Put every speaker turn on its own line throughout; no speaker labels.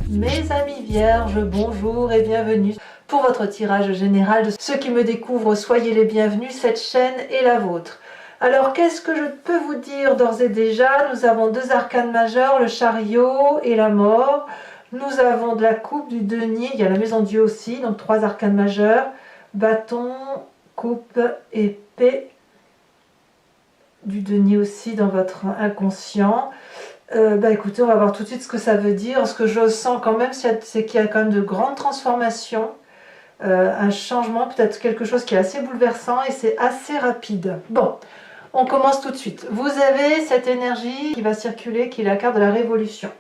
Mes amis vierges, bonjour et bienvenue pour votre tirage général. De ceux qui me découvrent, soyez les bienvenus, cette chaîne est la vôtre. Alors qu'est-ce que je peux vous dire d'ores et déjà? Nous avons deux arcanes majeurs, le chariot et la mort. Nous avons de la coupe, du denier, il y a la maison Dieu aussi, donc trois arcanes majeurs, bâton, coupe, épée, du denier aussi dans votre inconscient. Écoutez, on va voir tout de suite ce que ça veut dire. Ce que je sens quand même, c'est qu'il y a quand même de grandes transformations, un changement, peut-être quelque chose qui est assez bouleversant et c'est assez rapide. Bon, on commence tout de suite. Vous avez cette énergie qui va circuler, qui est la carte de la révolution.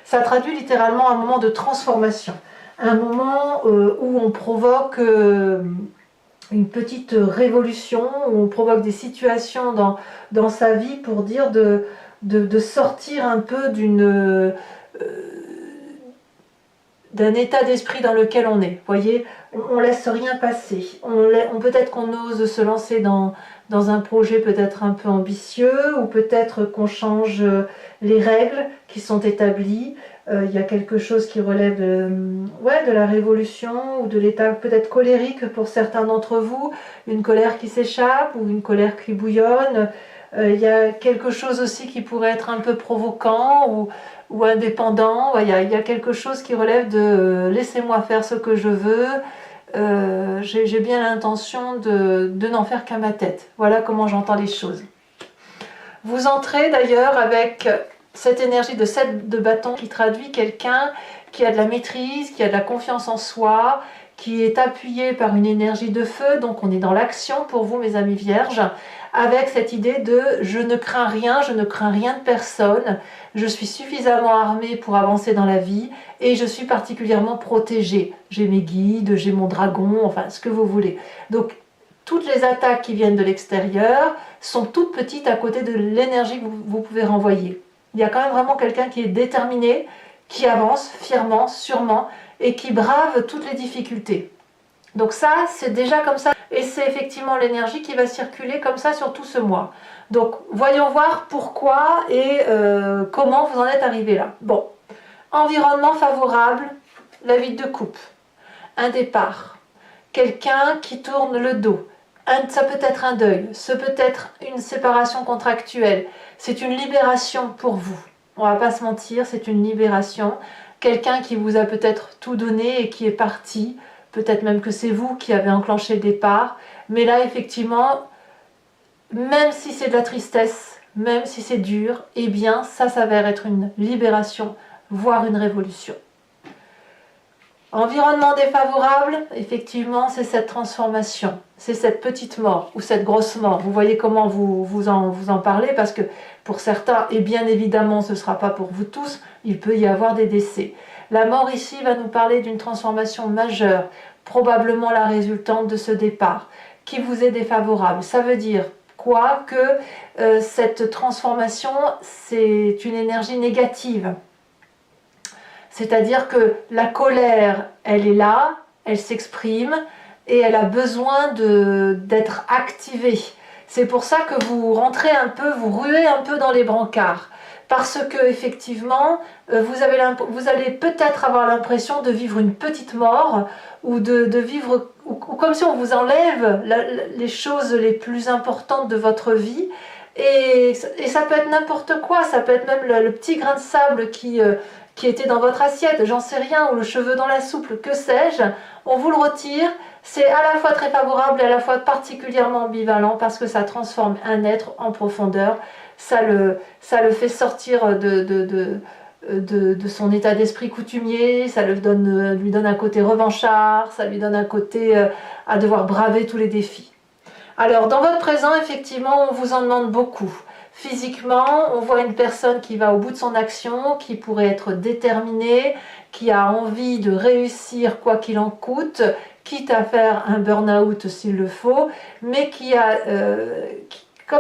Ça traduit littéralement un moment de transformation, un moment où on provoque une petite révolution, où on provoque des situations dans sa vie pour dire de sortir un peu d'un état d'esprit dans lequel on est. Vous voyez, on laisse rien passer. Peut-être qu'on ose se lancer dans un projet peut-être un peu ambitieux, ou peut-être qu'on change les règles qui sont établies. Il y a quelque chose qui relève de la révolution, ou de l'état peut-être colérique pour certains d'entre vous, une colère qui s'échappe, ou une colère qui bouillonne. Il y a quelque chose aussi qui pourrait être un peu provoquant ou indépendant. Il y a quelque chose qui relève de laissez-moi faire ce que je veux. J'ai bien l'intention de n'en faire qu'à ma tête. Voilà comment j'entends les choses. Vous entrez d'ailleurs avec cette énergie de 7 de bâton qui traduit quelqu'un qui a de la maîtrise, qui a de la confiance en soi, qui est appuyé par une énergie de feu. Donc on est dans l'action pour vous, mes amis vierges, avec cette idée de je ne crains rien de personne, je suis suffisamment armée pour avancer dans la vie et je suis particulièrement protégée. J'ai mes guides, j'ai mon dragon, enfin ce que vous voulez. Donc toutes les attaques qui viennent de l'extérieur sont toutes petites à côté de l'énergie que vous pouvez renvoyer. Il y a quand même vraiment quelqu'un qui est déterminé, qui avance fièrement, sûrement, et qui brave toutes les difficultés. Donc ça, c'est déjà comme ça, et c'est effectivement l'énergie qui va circuler comme ça sur tout ce mois. Donc voyons voir pourquoi et comment vous en êtes arrivé là. Bon, environnement favorable, la vie de coupe, un départ, quelqu'un qui tourne le dos, ça peut être un deuil, ça peut être une séparation contractuelle, c'est une libération pour vous. On va pas se mentir, c'est une libération. Quelqu'un qui vous a peut-être tout donné et qui est parti, peut-être même que c'est vous qui avez enclenché le départ, mais là effectivement, même si c'est de la tristesse, même si c'est dur, eh bien ça s'avère être une libération, voire une révolution. Environnement défavorable, effectivement, c'est cette transformation, c'est cette petite mort ou cette grosse mort. Vous voyez comment vous en parlez, parce que pour certains, et bien évidemment ce ne sera pas pour vous tous, il peut y avoir des décès. La mort ici va nous parler d'une transformation majeure, probablement la résultante de ce départ, qui vous est défavorable. Ça veut dire quoi? Que cette transformation, c'est une énergie négative. C'est-à-dire que la colère, elle est là, elle s'exprime et elle a besoin d'être activée. C'est pour ça que vous rentrez un peu, vous ruez un peu dans les brancards. Parce que effectivement, vous allez peut-être avoir l'impression de vivre une petite mort ou de vivre ou comme si on vous enlève les choses les plus importantes de votre vie. Et ça peut être n'importe quoi, ça peut être même le petit grain de sable qui était dans votre assiette, j'en sais rien, ou le cheveu dans la soupe, que sais-je, on vous le retire. C'est à la fois très favorable et à la fois particulièrement ambivalent parce que ça transforme un être en profondeur, ça le fait sortir de son état d'esprit coutumier, ça lui donne un côté revanchard, ça lui donne un côté à devoir braver tous les défis. Alors dans votre présent, effectivement, on vous en demande beaucoup. Physiquement, on voit une personne qui va au bout de son action, qui pourrait être déterminée, qui a envie de réussir quoi qu'il en coûte, quitte à faire un burn-out s'il le faut, mais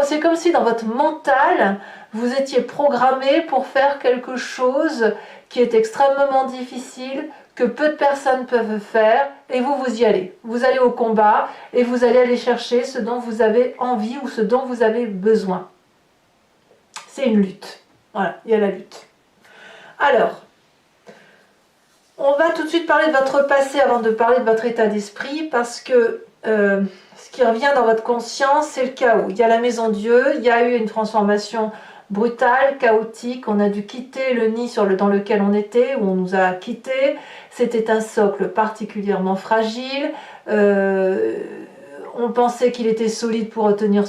c'est comme si dans votre mental, vous étiez programmé pour faire quelque chose qui est extrêmement difficile, que peu de personnes peuvent faire, et vous y allez. Vous allez au combat, et vous allez aller chercher ce dont vous avez envie ou ce dont vous avez besoin. C'est une lutte. Voilà, il y a la lutte. Alors, On va tout de suite parler de votre passé avant de parler de votre état d'esprit, parce que ce qui revient dans votre conscience, c'est le chaos. Il y a la maison Dieu, il y a eu une transformation brutale, chaotique, on a dû quitter le nid dans lequel on était, où on nous a quittés. C'était un socle particulièrement fragile. On pensait qu'il était solide pour tenir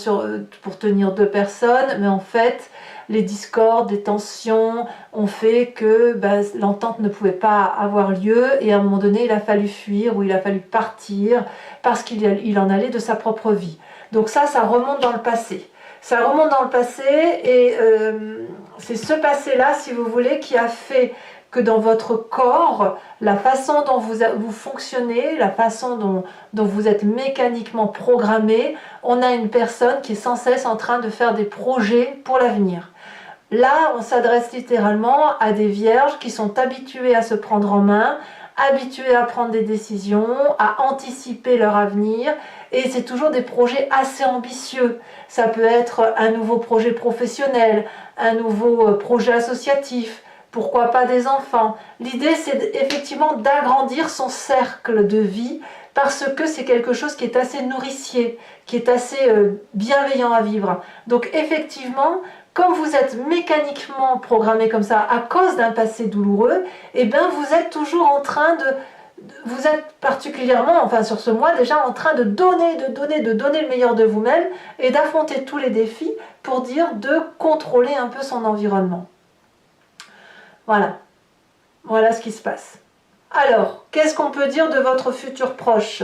deux personnes, mais en fait, les discordes, les tensions ont fait que l'entente ne pouvait pas avoir lieu, et à un moment donné, il a fallu fuir ou il a fallu partir parce qu'il en allait de sa propre vie. Donc ça remonte dans le passé. Ça remonte dans le passé, et c'est ce passé-là, si vous voulez, qui a fait que dans votre corps, la façon dont vous fonctionnez, la façon dont vous êtes mécaniquement programmé, on a une personne qui est sans cesse en train de faire des projets pour l'avenir. Là, on s'adresse littéralement à des vierges qui sont habituées à se prendre en main, habituées à prendre des décisions, à anticiper leur avenir, et c'est toujours des projets assez ambitieux. Ça peut être un nouveau projet professionnel, un nouveau projet associatif, pourquoi pas des enfants. L'idée, c'est effectivement d'agrandir son cercle de vie, parce que c'est quelque chose qui est assez nourricier, qui est assez bienveillant à vivre. Donc effectivement, comme vous êtes mécaniquement programmé comme ça à cause d'un passé douloureux, eh bien vous êtes toujours en train vous êtes particulièrement, enfin sur ce mois déjà, en train de donner le meilleur de vous-même et d'affronter tous les défis pour dire de contrôler un peu son environnement. Voilà ce qui se passe. Alors, qu'est-ce qu'on peut dire de votre futur proche?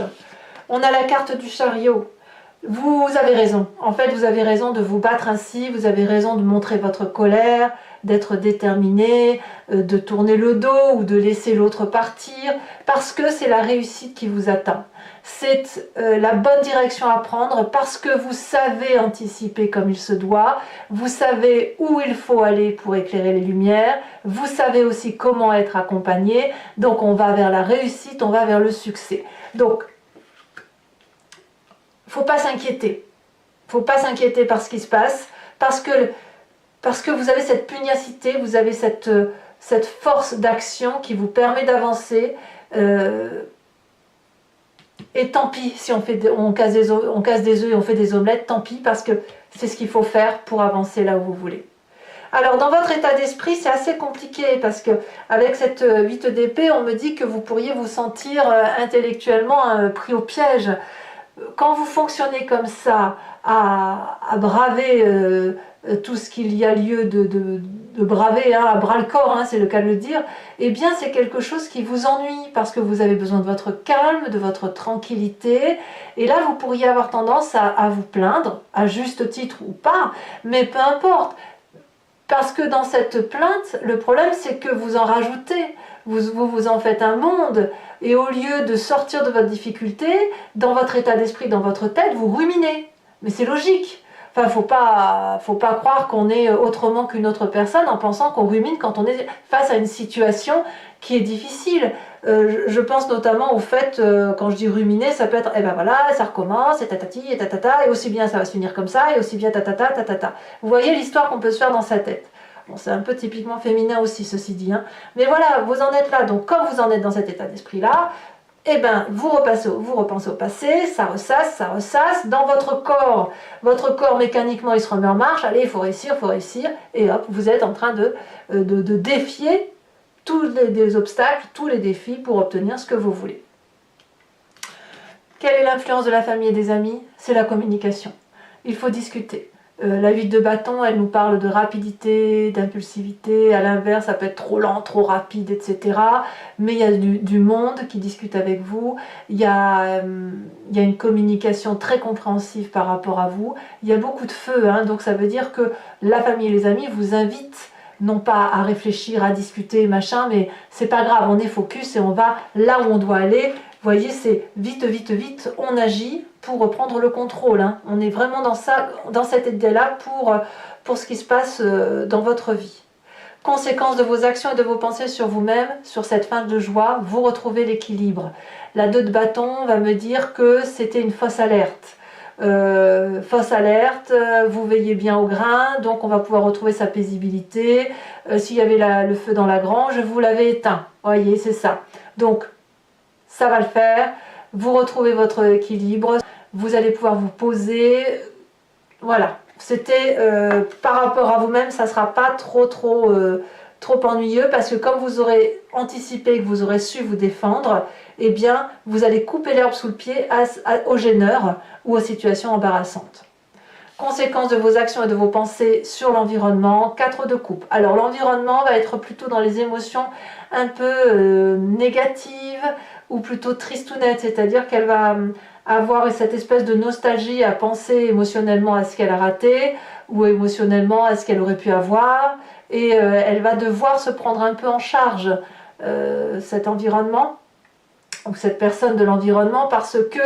On a la carte du chariot. Vous avez raison. En fait, vous avez raison de vous battre ainsi, vous avez raison de montrer votre colère, d'être déterminé, de tourner le dos ou de laisser l'autre partir, parce que c'est la réussite qui vous attend. C'est la bonne direction à prendre, parce que vous savez anticiper comme il se doit, vous savez où il faut aller pour éclairer les lumières, vous savez aussi comment être accompagné, donc on va vers la réussite, on va vers le succès. Donc, faut pas s'inquiéter. Faut pas s'inquiéter par ce qui se passe, parce que vous avez cette pugnacité, vous avez cette force d'action qui vous permet d'avancer. Et tant pis si on casse des œufs et on fait des omelettes, tant pis, parce que c'est ce qu'il faut faire pour avancer là où vous voulez. Alors dans votre état d'esprit, c'est assez compliqué, parce que avec cette 8 d'épée, on me dit que vous pourriez vous sentir intellectuellement pris au piège. Quand vous fonctionnez comme ça, à braver tout ce qu'il y a lieu de braver, à bras le corps, c'est le cas de le dire, eh bien c'est quelque chose qui vous ennuie, parce que vous avez besoin de votre calme, de votre tranquillité, et là vous pourriez avoir tendance à vous plaindre, à juste titre ou pas, mais peu importe. Parce que dans cette plainte, le problème c'est que vous en rajoutez, vous en faites un monde, et au lieu de sortir de votre difficulté, dans votre état d'esprit, dans votre tête, vous ruminez. Mais c'est logique. Enfin, faut pas croire qu'on est autrement qu'une autre personne en pensant qu'on rumine quand on est face à une situation qui est difficile. Je pense notamment au fait, quand je dis ruminer, ça peut être, eh ben voilà, ça recommence, et tatati, et tatata, et aussi bien ça va se finir comme ça, et aussi bien tatata, tatata. Vous voyez l'histoire qu'on peut se faire dans sa tête. Bon, c'est un peu typiquement féminin aussi, ceci dit. Mais voilà, vous en êtes là. Donc, comme vous en êtes dans cet état d'esprit-là, eh ben, vous repensez au passé, ça ressasse. Dans votre corps mécaniquement, il se remet en marche. Allez, il faut réussir. Et hop, vous êtes en train de défier tous les obstacles, tous les défis pour obtenir ce que vous voulez. Quelle est l'influence de la famille et des amis? C'est la communication. Il faut discuter. La 8 de bâton, elle nous parle de rapidité, d'impulsivité. À l'inverse, ça peut être trop lent, trop rapide, etc. Mais il y a du monde qui discute avec vous. Il y a une communication très compréhensive par rapport à vous. Il y a beaucoup de feu, donc ça veut dire que la famille et les amis vous invitent non pas à réfléchir, à discuter, machin, mais c'est pas grave, on est focus et on va là où on doit aller. Vous voyez, c'est vite, on agit pour reprendre le contrôle. On est vraiment dans cette idée-là pour ce qui se passe dans votre vie. Conséquence de vos actions et de vos pensées sur vous-même, sur cette fin de joie, vous retrouvez l'équilibre. La 2 de bâton va me dire que c'était une fausse alerte. Vous veillez bien au grain, donc on va pouvoir retrouver sa paisibilité. S'il y avait le feu dans la grange, vous l'avez éteint. Vous voyez, c'est ça. Donc, ça va le faire. Vous retrouvez votre équilibre. Vous allez pouvoir vous poser. Voilà. C'était par rapport à vous-même, ça ne sera pas trop ennuyeux parce que comme vous aurez anticipé, que vous aurez su vous défendre, eh bien, vous allez couper l'herbe sous le pied aux gêneurs ou aux situations embarrassantes. Conséquences de vos actions et de vos pensées sur l'environnement, 4 de coupe. Alors l'environnement va être plutôt dans les émotions un peu négatives ou plutôt tristounettes, c'est-à-dire qu'elle va avoir cette espèce de nostalgie à penser émotionnellement à ce qu'elle a raté ou émotionnellement à ce qu'elle aurait pu avoir et elle va devoir se prendre un peu en charge cet environnement ou cette personne de l'environnement parce que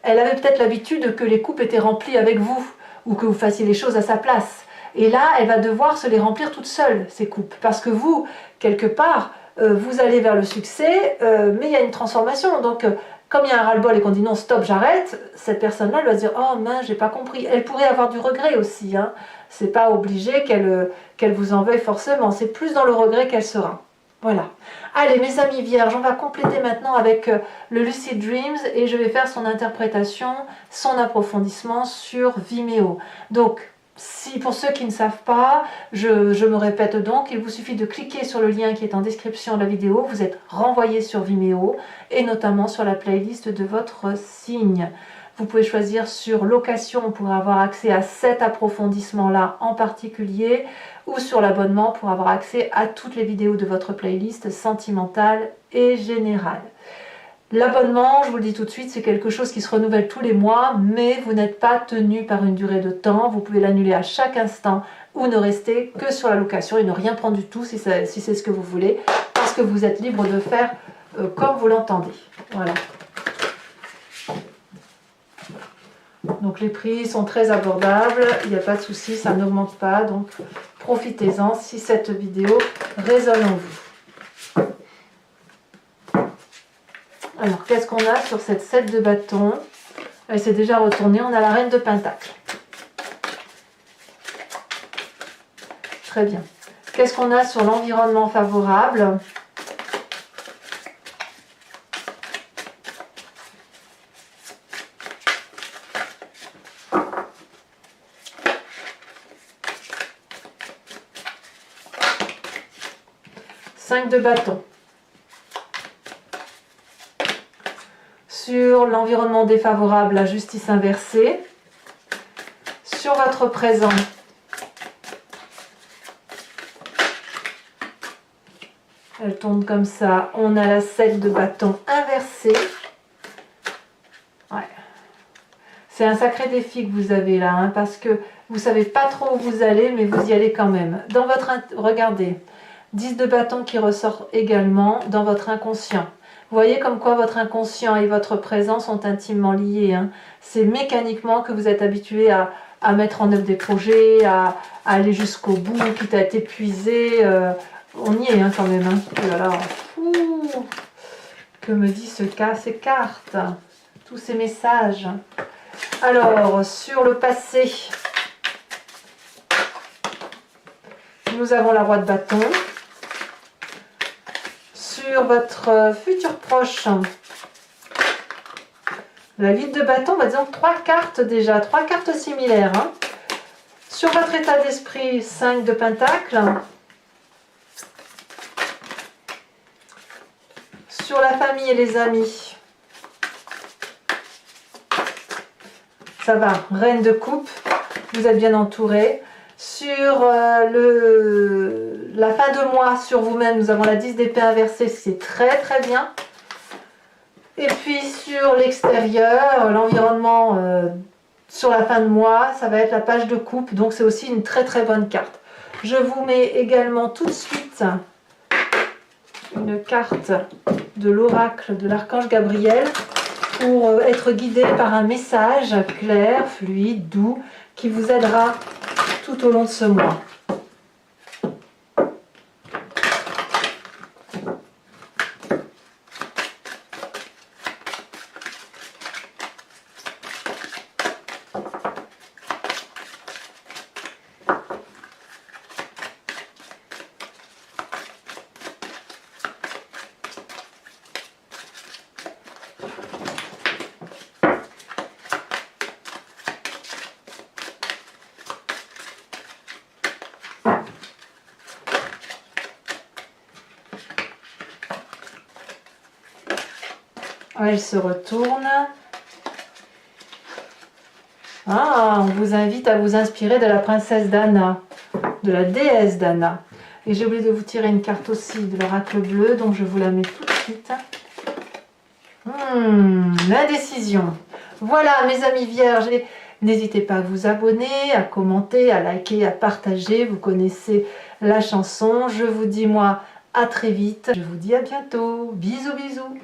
elle avait peut-être l'habitude que les coupes étaient remplies avec vous ou que vous fassiez les choses à sa place. Et là, elle va devoir se les remplir toute seule, ces coupes. Parce que vous, quelque part, vous allez vers le succès, mais il y a une transformation. Donc, comme il y a un ras-le-bol et qu'on dit non, stop, j'arrête, cette personne-là, elle va se dire, oh mince, j'ai pas compris. Elle pourrait avoir du regret aussi. Hein. C'est pas obligé qu'elle vous en veuille forcément. C'est plus dans le regret qu'elle sera. Voilà. Allez, mes amis vierges, on va compléter maintenant avec le Lucid Dreams et je vais faire son interprétation, son approfondissement sur Vimeo. Donc, si pour ceux qui ne savent pas, je me répète donc, il vous suffit de cliquer sur le lien qui est en description de la vidéo, vous êtes renvoyé sur Vimeo et notamment sur la playlist de votre signe. Vous pouvez choisir sur location pour avoir accès à cet approfondissement-là en particulier ou sur l'abonnement pour avoir accès à toutes les vidéos de votre playlist sentimentale et générale. L'abonnement, je vous le dis tout de suite, c'est quelque chose qui se renouvelle tous les mois, mais vous n'êtes pas tenu par une durée de temps. Vous pouvez l'annuler à chaque instant ou ne rester que sur la location et ne rien prendre du tout si c'est ce que vous voulez, parce que vous êtes libre de faire comme vous l'entendez. Voilà. Donc les prix sont très abordables, il n'y a pas de souci, ça n'augmente pas, donc profitez-en si cette vidéo résonne en vous. Alors qu'est-ce qu'on a sur cette 7 de bâton? Elle s'est déjà retournée, on a la reine de pentacle. Très bien. Qu'est-ce qu'on a sur l'environnement favorable? De bâton. Sur l'environnement défavorable, la justice inversée. Sur votre présent, elle tourne comme ça. On a la 7 de bâton inversée. Ouais. C'est un sacré défi que vous avez là, hein, parce que vous savez pas trop où vous allez, mais vous y allez quand même. Dans votre... Regardez. 10 de bâton qui ressort également dans votre inconscient. Vous voyez comme quoi votre inconscient et votre présent sont intimement liés. Hein. C'est mécaniquement que vous êtes habitué à mettre en œuvre des projets, à aller jusqu'au bout, quitte à être épuisé. On y est hein, quand même. Hein. Oh là là. Ouh. Que me dit ces cartes, tous ces messages. Alors, sur le passé, nous avons la roi de bâton. Sur votre futur proche, la 8 de bâton, bah disons 3 cartes déjà, 3 cartes similaires. Hein. Sur votre état d'esprit, 5 de pentacle. Sur la famille et les amis, ça va, reine de coupe, vous êtes bien entouré. Sur la fin de mois, sur vous-même, nous avons la 10 d'épée inversée, c'est très très bien. Et puis sur l'extérieur, l'environnement sur la fin de mois, ça va être la page de coupe, donc c'est aussi une très très bonne carte. Je vous mets également tout de suite une carte de l'oracle de l'archange Gabriel pour être guidé par un message clair, fluide, doux, qui vous aidera tout au long de ce mois. Elle se retourne. Ah, on vous invite à vous inspirer de la princesse Dana, de la déesse Dana. Et j'ai oublié de vous tirer une carte aussi de l'oracle bleu, donc je vous la mets tout de suite. L'indécision. Voilà, mes amis vierges, n'hésitez pas à vous abonner, à commenter, à liker, à partager. Vous connaissez la chanson. Je vous dis moi à très vite. Je vous dis à bientôt. Bisous, bisous.